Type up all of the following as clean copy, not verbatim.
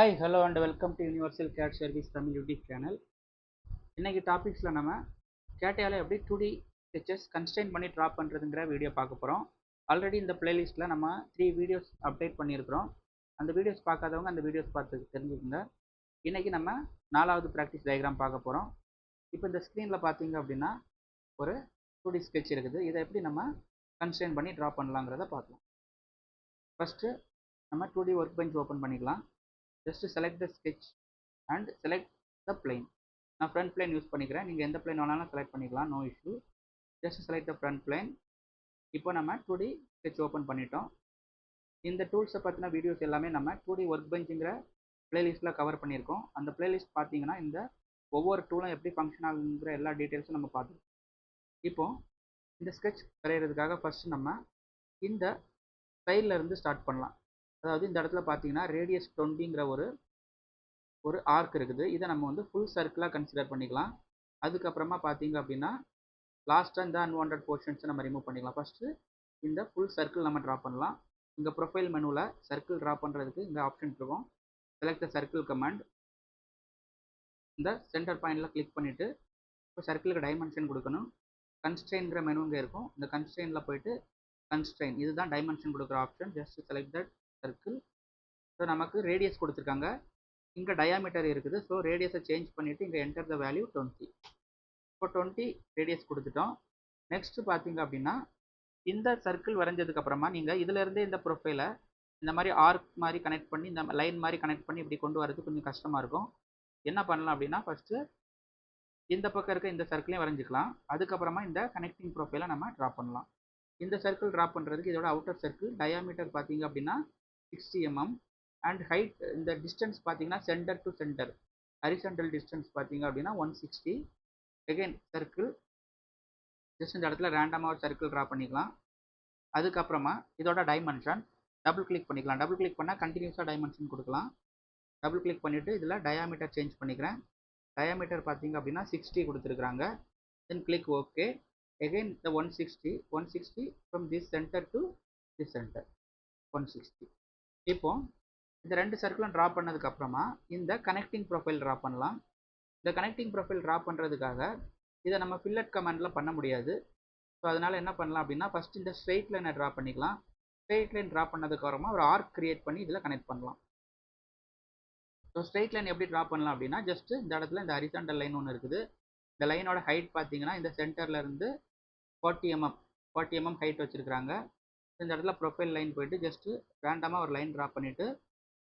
Hi, hello and welcome to Universal CAD Service Tamil YouTube channel. இன்னைக்கு டாபிக்ஸ்ல நம்ம கேட்டையால எப்படி 2D sketches constraint பண்ணி draw பண்ணுறதுங்கிற video பார்க்க போகிறோம். ஆல்ரெடி இந்த பிளேலிஸ்ட்டில் நம்ம 3 வீடியோஸ் அப்டேட் பண்ணியிருக்கிறோம். அந்த வீடியோஸ் பார்க்காதவங்க அந்த வீடியோஸ் பார்த்து தெரிஞ்சுக்கோங்க. இன்றைக்கி நம்ம 4வது ப்ராக்டிஸ் டயக்ராம் பார்க்க போகிறோம். இப்போ இந்த ஸ்க்ரீனில் பார்த்தீங்க அப்படின்னா ஒரு 2D sketch இருக்குது. இதை எப்படி நம்ம கன்ஸ்ட்ரெயின் பண்ணி ட்ரா பண்ணலாங்கிறத பார்க்கலாம். ஃபஸ்ட்டு நம்ம 2D ஒர்க் பெஞ்ச் ஓப்பன் பண்ணிக்கலாம். Just select the sketch and select the plane. நான் front plane யூஸ் பண்ணிக்கிறேன். நீங்கள் எந்த plane வேணாலும் செலக்ட் பண்ணிக்கலாம், no issue. Just select the front plane. இப்போ நம்ம 2D sketch ஓப்பன் பண்ணிட்டோம். இந்த டூல்ஸை பற்றின வீடியோஸ் எல்லாமே நம்ம 2D ஒர்க் பெஞ்சுங்கிற பிளேலிஸ்ட்டில் கவர் பண்ணியிருக்கோம். அந்த பிளேலிஸ்ட் பார்த்தீங்கன்னா இந்த ஒவ்வொரு டூலும் எப்படி ஃபங்க்ஷன் ஆகுங்கிற எல்லா டீட்டெயில்ஸும் நம்ம பார்த்துருக்கோம். இப்போ இந்த sketch வரைகிறதுக்காக ஃபஸ்ட்டு நம்ம இந்த சைடில் இருந்து ஸ்டார்ட் பண்ணலாம். அதாவது இந்த இடத்துல பார்த்தீங்கன்னா ரேடியஸ் 20ங்கிற ஒரு ஆர்க் இருக்குது. இதை நம்ம வந்து ஃபுல் சர்க்கிளாக கன்சிடர் பண்ணிக்கலாம். அதுக்கப்புறமா பார்த்தீங்க அப்படின்னா லாஸ்ட்டாக இந்த அன்வான்ட் போர்ஷன்ஸை நம்ம ரிமூவ் பண்ணிக்கலாம். ஃபஸ்ட்டு இந்த ஃபுல் சர்க்கிள் நம்ம ட்ரா பண்ணலாம். இங்கே ப்ரொஃபைல் மெனுவில் சர்க்கிள் ட்ரா பண்ணுறதுக்கு இந்த ஆப்ஷன் இருக்கும். Select the circle command. இந்த சென்டர் பாயிண்டில் கிளிக் பண்ணிவிட்டு இப்போ சர்க்கிளுக்கு டைமென்ஷன் கொடுக்கணும். கன்ஸ்ட்ரெயின்கிற மெனு இங்கே இருக்கும். இந்த கன்ஸ்ட்ரெயினில் போயிட்டு கன்ஸ்ட்ரெயின் இதுதான் டைமென்ஷன் கொடுக்குற option. Just select that circle. So நமக்கு ரேடியஸ் கொடுத்துருக்காங்க, இங்கே டயாமீட்டர் இருக்குது. ஸோ ரேடியஸை சேஞ்ச் பண்ணிவிட்டு இங்கே என்டர் த வேல்யூ 20. இப்போ 20 ரேடியஸ் கொடுத்துட்டோம். நெக்ஸ்ட் பார்த்தீங்க அப்படின்னா இந்த சர்க்கிள் வரைஞ்சதுக்கப்புறமா நீங்கள் இதிலேருந்தே இந்த ப்ரொஃபைலை இந்த மாதிரி ஆர்க் மாதிரி கனெக்ட் பண்ணி இந்த லைன் மாதிரி கனெக்ட் பண்ணி இப்படி கொண்டு வரது கொஞ்சம் கஷ்டமாக இருக்கும். என்ன பண்ணலாம் அப்படின்னா ஃபஸ்ட்டு இந்த பக்கம் இருக்க இந்த சர்க்கிளையும் வரைஞ்சிக்கலாம். அதுக்கப்புறமா இந்த கனெக்டிங் ப்ரொஃபைலை நம்ம ட்ரா பண்ணலாம். இந்த சர்க்கிள் ட்ரா பண்ணுறதுக்கு இதோட அவுட்டர் சர்க்கிள் டயாமீட்டர் பார்த்தீங்க அப்படின்னா 60 mm அண்ட் ஹைட் இந்த டிஸ்டன்ஸ் பார்த்தீங்கன்னா centre to centre horizontal distance பார்த்தீங்க அப்படின்னா 160. அகைன் சர்க்கிள் ஜஸ்ட் இந்த இடத்துல ரேண்டமாக ஒரு சர்க்கிள் ட்ரா பண்ணிக்கலாம். அதுக்கப்புறமா இதோட டைமென்ஷன் டபுள் கிளிக் பண்ணிக்கலாம். டபுள் கிளிக் பண்ணால் கண்டினியூஸாக டைமென்ஷன் கொடுக்கலாம். டபுள் கிளிக் பண்ணிவிட்டு இதில் டயாமீட்டர் சேஞ்ச் பண்ணிக்கிறேன். டயாமீட்டர் பார்த்தீங்க அப்படின்னா 60 கொடுத்துருக்குறாங்க. தென் கிளிக் ஓகே. அகைன் இந்த 160 from this centre to this centre 160. இப்போ இந்த ரெண்டு சர்க்கிளும் ட்ரா பண்ணதுக்கப்புறமா இந்த கனெக்டிங் ப்ரொஃபைல் ட்ரா பண்ணலாம். இந்த கனெக்டிங் ப்ரொஃபைல் ட்ரா பண்ணுறதுக்காக இதை நம்ம ஃபில்லட் கமாண்டில் பண்ண முடியாது. ஸோ அதனால் என்ன பண்ணலாம் அப்படின்னா ஃபஸ்ட் இந்த ஸ்ட்ரெயிட் லைனை ட்ரா பண்ணிக்கலாம். ஸ்ட்ரெயிட் லைன் ட்ரா பண்ணதுக்கப்புறமா ஒரு ஆர்க் கிரியேட் பண்ணி இதில் கனெக்ட் பண்ணலாம். ஸோ ஸ்ட்ரெயிட் லைன் எப்படி ட்ரா பண்ணலாம் அப்படின்னா ஜஸ்ட் இந்த இடத்துல இந்த ஹரிசாண்டல் லைன் ஒன்று இருக்குது. இந்த லைனோட ஹைட் பார்த்தீங்கன்னா இந்த சென்டரில் இருந்து 40 mm ஹைட் வச்சுருக்கிறாங்க. இந்த இடத்துல ப்ரொஃபைல் லைன் போயிட்டு ஜஸ்ட்டு ரேண்டமாக ஒரு லைன் ட்ரா பண்ணிவிட்டு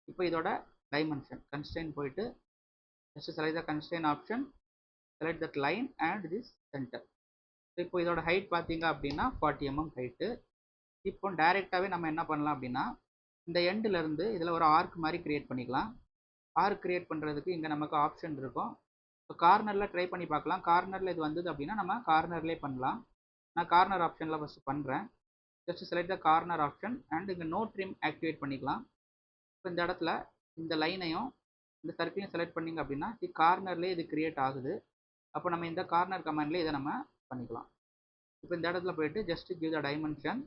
இப்போ இதோட டைமென்ஷன் கன்ஸ்ட்ரெயின் போயிட்டு just select the constraint option, select that line and this centre. So இப்போ இதோட ஹைட் பார்த்தீங்க அப்படின்னா 40 mm ஹைட்டு. இப்போ டைரெக்டாகவே நம்ம என்ன பண்ணலாம் அப்படின்னா இந்த எண்டிலேருந்து இதில் ஒரு ஆர்க் மாதிரி கிரியேட் பண்ணிக்கலாம். ஆர்க் கிரியேட் பண்ணுறதுக்கு இங்கே நமக்கு ஆப்ஷன் இருக்கும். ஸோ கார்னரில் ட்ரை பண்ணி பார்க்கலாம். கார்னரில் இது வந்தது அப்படின்னா நம்ம கார்னர்லேயே பண்ணலாம். நான் கார்னர் ஆப்ஷனில் ஃபஸ்ட்டு பண்ணுறேன். Just select the corner option and இங்கே நோ ட்ரிம் ஆக்டிவேட் பண்ணிக்கலாம். இப்போ இந்த இடத்துல இந்த லைனையும் இந்த சர்க்கிளையும் செலக்ட் பண்ணிங்க அப்படின்னா கார்னர்லேயே இது கிரியேட் ஆகுது. அப்போ நம்ம இந்த கார்னர் கமாண்ட்லேயே இதை நம்ம பண்ணிக்கலாம். இப்போ இந்த இடத்துல போயிட்டு ஜஸ்ட் கிவ் த டைமென்ஷன்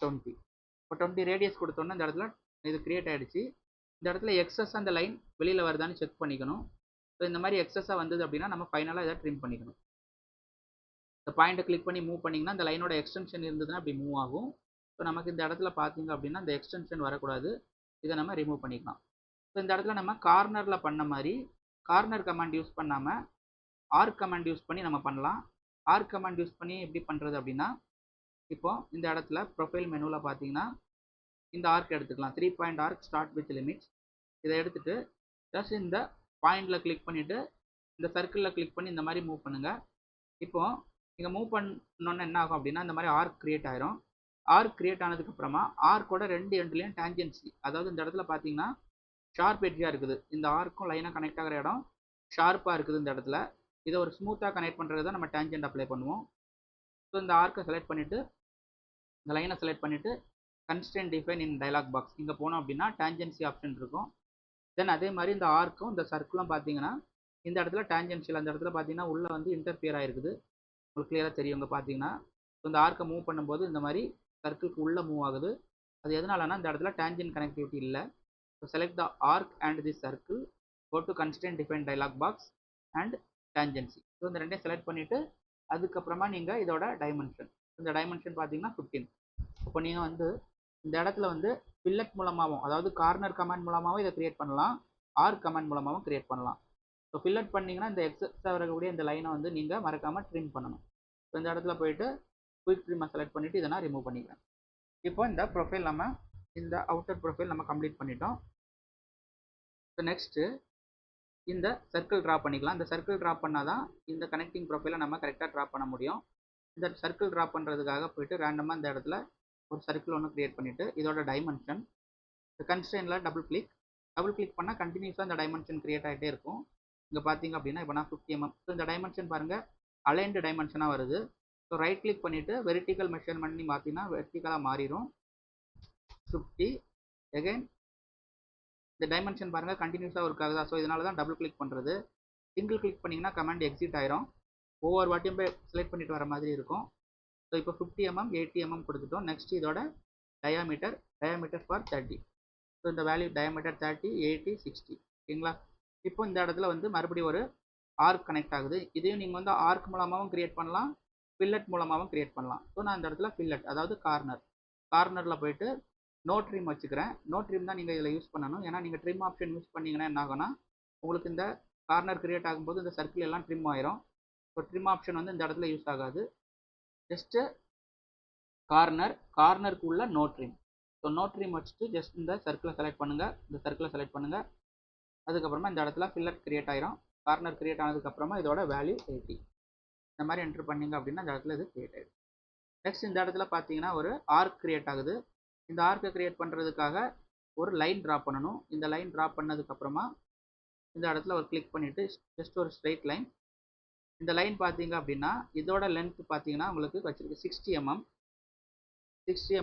20. இப்போ 20 ரேடியஸ் கொடுத்தோன்னா இந்த இடத்துல இது கிரியேட் ஆகிடுச்சு. இந்த இடத்துல எக்ஸஸ் அந்த லைன் வெளியில் வருதான்னு செக் பண்ணிக்கணும். ஸோ இந்த மாதிரி எக்ஸஸாக வந்தது அப்படின்னா நம்ம ஃபைனலாக இதை ட்ரிம் பண்ணிக்கணும். இந்த பாயிண்ட்டை கிளிக் பண்ணி மூவ் பண்ணிங்கன்னா இந்த லைனோட எக்ஸ்டென்ஷன் இருந்ததுன்னா அப்படி மூவ் ஆகும். ஸோ நமக்கு இந்த இடத்துல பார்த்தீங்க அப்படின்னா இந்த எக்ஸ்டென்ஷன் வரக்கூடாது. இதை நம்ம ரிமூவ் பண்ணிக்கலாம். ஸோ இந்த இடத்துல நம்ம கார்னரில் பண்ண மாதிரி கார்னர் கமாண்ட் யூஸ் பண்ணாமல் ஆர்க் கமாண்ட் யூஸ் பண்ணி நம்ம பண்ணலாம். ஆர்க் கமாண்ட் யூஸ் பண்ணி எப்படி பண்ணுறது அப்படின்னா இப்போ இந்த இடத்துல ப்ரொஃபைல் மெனுவில் பார்த்தீங்கன்னா இந்த ஆர்க் எடுத்துக்கலாம். 3 point arc start with limits. இதை எடுத்துகிட்டு ஜஸ்ட் இந்த பாயிண்டில் கிளிக் பண்ணிவிட்டு இந்த சர்க்கிளில் கிளிக் பண்ணி இந்த மாதிரி மூவ் பண்ணுங்கள். இப்போது நீங்கள் மூவ் பண்ணோன்னு என்ன ஆகும் அப்படின்னா இந்த மாதிரி ஆர்க் கிரியேட் ஆயிரும். ஆர்க் கிரியேட் ஆனதுக்கப்புறமா ஆர்க்கோட ரெண்டு எண்ட்லேயும் டேஞ்சன்சி, அதாவது இந்த இடத்துல பார்த்தீங்கன்னா ஷார்ப் எட்ஜாக இருக்குது. இந்த ஆர்க்கும் லைனாக கனெக்ட் ஆகிற இடம் ஷார்ப்பாக இருக்குது இந்த இடத்துல. இதை ஒரு ஸ்மூத்தாக கனெக்ட் பண்ணுறது தான் நம்ம டேஞ்சன்ட் அப்ளை பண்ணுவோம். ஸோ இந்த ஆர்க்கை செலக்ட் பண்ணிவிட்டு இந்த லைனை செலக்ட் பண்ணிவிட்டு கன்ஸ்ட்ரெயின் டிஃபைன் இன் டயலாக் பாக்ஸ் இங்கே போனோம் அப்படின்னா டேஞ்சன்சி ஆப்ஷன் இருக்கும். தென் அதே மாதிரி இந்த ஆர்க்கும் இந்த சர்க்கிளும் பார்த்தீங்கன்னா இந்த இடத்துல டேஞ்சன்சியல் அந்த இடத்துல பார்த்தீங்கன்னா உள்ளே வந்து இன்டர்ஃபியர் ஆகிருக்குது. உங்களுக்கு கிளியராக தெரியும் இங்கே பார்த்தீங்கன்னா. ஸோ இந்த ஆர்க்கை மூவ் பண்ணும்போது இந்த மாதிரி சர்க்கிளுக்கு உள்ளே மூவ் ஆகுது. அது எதனாலனா இந்த இடத்துல டேஞ்சன்ட் கனெக்டிவிட்டி இல்லை. So select the arc and the circle, go to constraint define dialog box and tangency. So இந்த ரெண்டையும் செலக்ட் பண்ணிவிட்டு அதுக்கப்புறமா நீங்கள் இதோட டைமென்ஷன், இந்த டைமென்ஷன் பார்த்தீங்கன்னா 15. இப்போ நீங்கள் வந்து இந்த இடத்துல வந்து ஃபில்லட் மூலமாகவும், அதாவது கார்னர் கமாண்ட் மூலமாகவும் இதை கிரியேட் பண்ணலாம், ஆர்க் கமாண்ட் மூலமாகவும் கிரியேட் பண்ணலாம். ஸோ ஃபில்லட் பண்ணிங்கன்னா இந்த எக்ஸஸாக வரக்கூடிய இந்த லைனை வந்து நீங்கள் மறக்காமல் ட்ரிம் பண்ணணும். ஸோ இந்த இடத்துல போயிட்டு குயிக் ட்ரிம்மை செலக்ட் பண்ணிவிட்டு இதை நான் ரிமூவ் பண்ணிக்கிறேன். இப்போ இந்த ப்ரொஃபைல் நம்ம இந்த அவுட்டர் ப்ரொஃபைல் நம்ம கம்ப்ளீட் பண்ணிட்டோம். ஸோ நெக்ஸ்ட்டு இந்த சர்க்கிள் ட்ரா பண்ணிக்கலாம். இந்த சர்க்கிள் ட்ரா பண்ணால் தான் இந்த கனெக்டிங் ப்ரொஃபைலை நம்ம கரெக்டாக ட்ரா பண்ண முடியும். இந்த சர்க்கிள் ட்ரா பண்ணுறதுக்காக போயிட்டு ரேண்டமாக இந்த இடத்துல ஒரு சர்க்கிள் ஒன்று க்ரியேட் பண்ணிவிட்டு இதோட டைமென்ஷன் இந்த கன்ஸ்ட்ரெயினில் டபுள் கிளிக் பண்ணால் கண்டினியூஸாக இந்த டைமென்ஷன் க்ரியேட் ஆகிட்டே இருக்கும். இங்கே பார்த்தீங்க அப்படின்னா இப்போ நான் 50 mm. ஸோ இந்த டைமென்ஷன் பாருங்கள் அலைன்டு டைமென்ஷனாக வருது. ஸோ ரைட் கிளிக் பண்ணிவிட்டு வெர்டிக்கல் மெஷர்மெண்ட் பண்ணி பார்த்தீங்கன்னா வெர்டிக்கலாக மாறிடும் 50. எகைன் இந்த டைமென்ஷன் பாருங்கள் கண்டினியூஸாக ஒர்க் ஆகுதா. ஸோ இதனால தான் டபுள் கிளிக் பண்ணுறது. சிங்கிள் கிளிக் பண்ணிங்கன்னா கமாண்ட் எக்ஸிட் ஆயிரும். ஒவ்வொரு வாட்டியும் போய் செலக்ட் பண்ணிட்டு வர மாதிரி இருக்கும். ஸோ இப்போ 50 mm 80 mm கொடுத்துட்டோம். நெக்ஸ்ட் இதோட டயாமீட்டர் ஃபார் 30. ஸோ இந்த வேல்யூ டயாமீட்டர் 30, 80, 60 ஓகேங்களா. இப்போ இந்த இடத்துல வந்து மறுபடியும் ஒரு ஆர்க் கனெக்ட் ஆகுது. இதையும் நீங்கள் வந்து ஆர்க் மூலமாகவும் கிரியேட் பண்ணலாம், ஃபில்லட் மூலமாகவும் கிரியேட் பண்ணலாம். ஸோ நான் இந்த இடத்துல ஃபில்லட், அதாவது கார்னரில் போயிட்டு நோ ட்ரிம் வச்சுக்கிறேன். நோ ட்ரிம் தான் நீங்கள் இதில் யூஸ் பண்ணணும். ஏன்னா நீங்கள் ட்ரிம் ஆப்ஷன் யூஸ் பண்ணிங்கன்னா என்ன ஆகும்னா உங்களுக்கு இந்த கார்னர் கிரியேட் ஆகும்போது இந்த சர்க்கிள் எல்லாம் ட்ரிம் ஆயிரும். ஸோ ட்ரிம் ஆப்ஷன் வந்து இந்த இடத்துல யூஸ் ஆகாது. ஜஸ்ட்டு கார்னருக்கு உள்ள no trim. So no trim வச்சுட்டு ஜஸ்ட் இந்த சர்க்கிளை செலக்ட் பண்ணுங்கள். அதுக்கப்புறமா இந்த இடத்துல ஃபில்லட் கிரியேட் ஆயிரும். கார்னர் கிரியேட் ஆனதுக்கப்புறமா இதோட வேல்யூ 80 இந்த மாதிரி என்ட்ரு பண்ணிங்க அப்படின்னா இந்த இடத்துல இது கிரியேட் ஆகிடும். நெக்ஸ்ட் இந்த இடத்துல பார்த்தீங்கன்னா ஒரு ஆர்க் கிரியேட் ஆகுது. இந்த ஆர்க்கை கிரியேட் பண்ணுறதுக்காக ஒரு லைன் ட்ரா பண்ணணும். இந்த லைன் ட்ரா பண்ணதுக்கப்புறமா இந்த இடத்துல ஒரு கிளிக் பண்ணிவிட்டு ஜஸ்ட் ஒரு ஸ்ட்ரெயிட் லைன். இந்த லைன் பார்த்தீங்க அப்படின்னா இதோட லென்த் பார்த்தீங்கன்னா உங்களுக்கு வச்சிருக்கு 60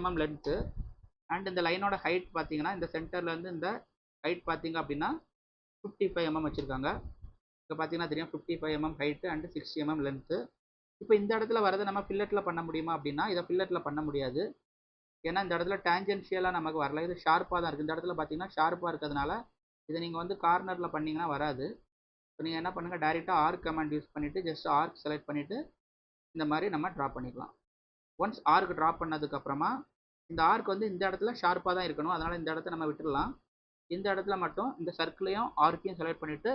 mm லென்த்து. அண்ட் இந்த லைனோட ஹைட் பார்த்தீங்கன்னா இந்த சென்டர்லேருந்து இந்த ஹைட் பார்த்தீங்க அப்படின்னா 55 mm வச்சுருக்காங்க. இப்போ பார்த்தீங்கன்னா தெரியும் 55 mm height and 60 mm length. இப்போ இந்த இடத்துல வரதை நம்ம ஃபில்லட்டில் பண்ண முடியுமா அப்படின்னா இதை ஃபில்லட்டில் பண்ண முடியாது. ஏன்னா இந்த இடத்துல டேஞ்சென்ஷியலாக நமக்கு வரல, இது ஷார்ப்பாக தான் இருக்குது. இந்த இடத்துல பார்த்தீங்கன்னா ஷார்ப்பாக இருக்கிறதுனால இதை நீங்கள் வந்து கார்னரில் பண்ணிங்கன்னா வராது. இப்போ நீங்கள் என்ன பண்ணுங்கள், டேரெக்டாக ஆர்க் கமாண்ட் யூஸ் பண்ணிவிட்டு ஜஸ்ட் ஆர்க் செலக்ட் பண்ணிவிட்டு இந்த மாதிரி நம்ம ட்ரா பண்ணிக்கலாம். ஒன்ஸ் ஆர்க் ட்ரா பண்ணதுக்கப்புறமா இந்த ஆர்க் வந்து இந்த இடத்துல ஷார்ப்பாக தான் இருக்கணும். அதனால் இந்த இடத்த நம்ம விட்டுடலாம். இந்த இடத்துல மட்டும் இந்த சர்க்கிளையும் ஆர்க்கையும் செலக்ட் பண்ணிவிட்டு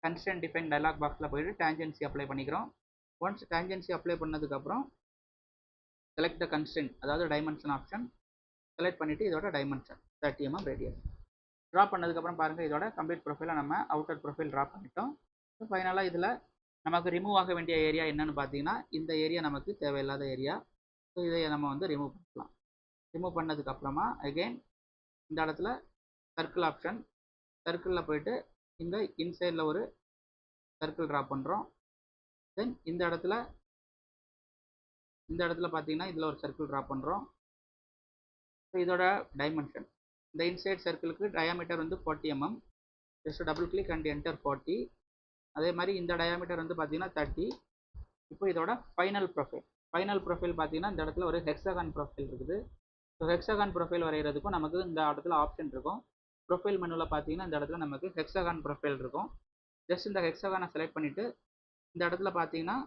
கன்ஸ்ட்ரெயின்ட் டிஃபைன் டயலாக் பாக்ஸில் போய்ட்டு டேஞ்சென்சி அப்ளை பண்ணிக்கிறோம். ஒன்ஸ் டேஞ்சென்சி அப்ளை பண்ணதுக்கப்புறம் செலக்ட் த கன்ஸ்ட்ரெயின்ட், அதாவது டைமென்ஷன் ஆப்ஷன் செலக்ட் பண்ணிவிட்டு இதோட டைமென்ஷன் 30 mm ரேடியஸ் ட்ரா பண்ணதுக்கப்புறம் பாருங்கள் இதோட கம்ப்ளீட் ப்ரொஃபைலை நம்ம அவுட்டர் ப்ரொஃபைல் ட்ரா பண்ணிட்டோம். ஸோ ஃபைனலாக இதில் நமக்கு ரிமூவ் ஆக வேண்டிய ஏரியா என்னென்னு பார்த்தீங்கன்னா இந்த ஏரியா நமக்கு தேவையில்லாத ஏரியா. ஸோ இதை நம்ம வந்து ரிமூவ் பண்ணிக்கலாம். ரிமூவ் பண்ணதுக்கப்புறமா அகெயின் இந்த இடத்துல சர்க்கிள் ஆப்ஷன், சர்க்கிளில் போயிட்டு இங்கே இன்சைடில் ஒரு சர்க்கிள் ட்ரா பண்ணுறோம். தென் இந்த இடத்துல பார்த்தீங்கன்னா இதில் ஒரு சர்க்கிள் ட்ரா பண்ணுறோம். ஸோ இதோட டைமென்ஷன் இந்த இன்சைட் சர்க்கிளுக்கு டயாமீட்டர் வந்து 40 mm. Just double click and enter 40. அதே மாதிரி இந்த டயாமீட்டர் வந்து பார்த்தீங்கன்னா 30. இப்போ இதோட ஃபைனல் ப்ரொஃபைல் பார்த்தீங்கன்னா இந்த இடத்துல ஒரு ஹெக்ஸாகான் ப்ரொஃபைல் இருக்குது. ஸோ ஹெக்ஸாகான் ப்ரொஃபைல் வரைகிறதுக்கும் நமக்கு இந்த இடத்துல ஆப்ஷன் இருக்கும். ப்ரொஃபைல் மெனுவில் பார்த்தீங்கன்னா இந்த இடத்துல நமக்கு ஹெக்ஸாகான் ப்ரொஃபைல் இருக்கும். ஜஸ்ட் இந்த ஹெக்ஸாகானை செலக்ட் பண்ணிவிட்டு இந்த இடத்துல பார்த்தீங்கன்னா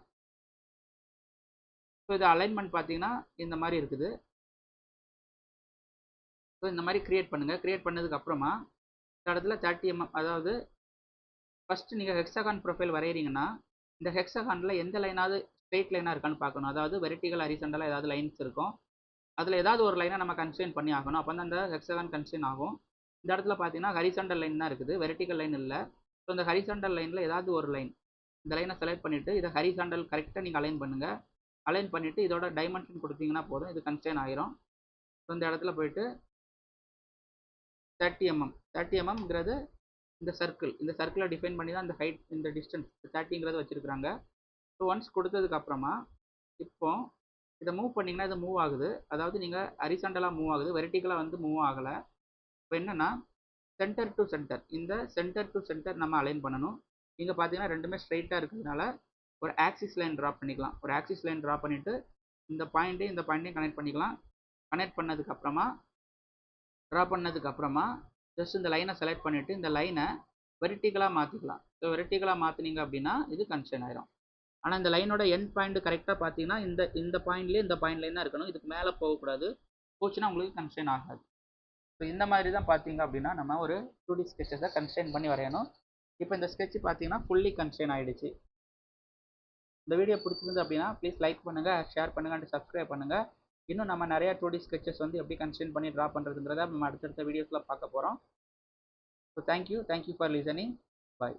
ஸோ இது அலைன்மெண்ட் பார்த்தீங்கன்னா இந்த மாதிரி இருக்குது. ஸோ இந்த மாதிரி கிரியேட் பண்ணுங்கள். கிரியேட் பண்ணதுக்கப்புறமா இந்த இடத்துல 30 mm, அதாவது ஃபஸ்ட்டு நீங்கள் ஹெக்ஸாகான் ப்ரொஃபைல் வரைகிறீங்கன்னா இந்த ஹெக்ஸாகானில் எந்த லைனாவது ஸ்ட்ரெயிட் லைனாக இருக்கான்னு பார்க்கணும். அதாவது வெர்டிகல் ஹரிசாண்டலாக ஏதாவது லைன்ஸ் இருக்கும். அதில் ஏதாவது ஒரு லைனை நம்ம கன்ஸ்ட்ரெயின் பண்ணி ஆகணும். அப்போ தான் அந்த ஹெக்ஸாகான் கன்ஸ்ட்ரெயின் ஆகும். இந்த இடத்துல பார்த்தீங்கன்னா ஹரிசாண்டல் லைன் தான் இருக்குது, வெர்டிகல் லைன் இல்லை. ஸோ இந்த ஹரிசாண்டல் லைனில் ஏதாவது ஒரு லைன், இந்த லைனை செலக்ட் பண்ணிவிட்டு இதை ஹரிசாண்டல் கரெக்டாக நீங்கள் அலைன் பண்ணுங்கள். அலைன் பண்ணிவிட்டு இதோட டைமென்ஷன் கொடுத்தீங்கன்னா போதும், இது கன்ஸ்ட்ரெயின் ஆகிரும். ஸோ இந்த இடத்துல போயிட்டு 30 mmங்கிறது இந்த சர்க்கிளை டிஃபைன் பண்ணி தான் இந்த ஹைட், இந்த டிஸ்டன்ஸ் 30ங்கிறது வச்சுருக்குறாங்க. ஸோ ஒன்ஸ் கொடுத்ததுக்கப்புறமா இப்போ இதை மூவ் பண்ணிங்கன்னா இது மூவ் ஆகுது. அதாவது நீங்கள் ஹரிசாண்டலாக மூவ் ஆகுது, வெர்டிகலாக வந்து மூவ் ஆகலை. இப்போ என்னென்னா சென்டர் டு சென்டர் நம்ம அலைன் பண்ணணும். இங்கே பார்த்தீங்கன்னா ரெண்டுமே ஸ்ட்ரைட்டாக இருக்கிறதுனால ஒரு ஆக்சிஸ் லைன் ட்ரா பண்ணிக்கலாம். ஒரு ஆக்சிஸ் லைன் ட்ரா பண்ணிவிட்டு இந்த பாயிண்ட்டையும் கனெக்ட் பண்ணிக்கலாம். கனெக்ட் பண்ணதுக்கப்புறமா ஜஸ்ட் இந்த லைனை செலக்ட் பண்ணிவிட்டு இந்த லைனை வெர்டிகலாக மாற்றிக்கலாம். ஸோ வெர்டிகலாக மாற்றினீங்க அப்படின்னா இது கன்ஸ்ட்ரெயின் ஆயிரும். ஆனால் இந்த லைனோட எண்ட் பாயிண்ட் கரெக்டாக பார்த்தீங்கன்னா இந்த பாயிண்ட்லேயே இந்த பாயிண்ட்லேயே தான் இருக்கணும். இதுக்கு மேலே போகக்கூடாது. போச்சுன்னா உங்களுக்கு கன்ஸ்ட்ரெயின் ஆகாது. ஸோ இந்த மாதிரி தான் பார்த்தீங்க அப்படின்னா நம்ம ஒரு 2D ஸ்கெச்சஸை கன்ஸ்ட்ரெயின் பண்ணி வரையணும். இப்போ இந்த ஸ்கெட்ச் பார்த்தீங்கன்னா ஃபுல்லி கன்ஸ்ட்ரெயின் ஆகிடுச்சு. இந்த வீடியோ பிடிச்சிருந்து அப்படின்னா ப்ளீஸ் லைக் பண்ணுங்கள், ஷேர் பண்ணுங்கள் அண்ட் சப்ஸ்கிரைப் பண்ணுங்கள். இன்னும் நம்ம நிறையா 2D ஸ்கெச்சஸ் வந்து எப்படி கன்ஸ்ட்ரெயின் பண்ணி ட்ரா பண்ணுறதுங்கிறத நம்ம அடுத்தடுத்த வீடியோஸில் பார்க்க போகிறோம். So thank you for listening. Bye.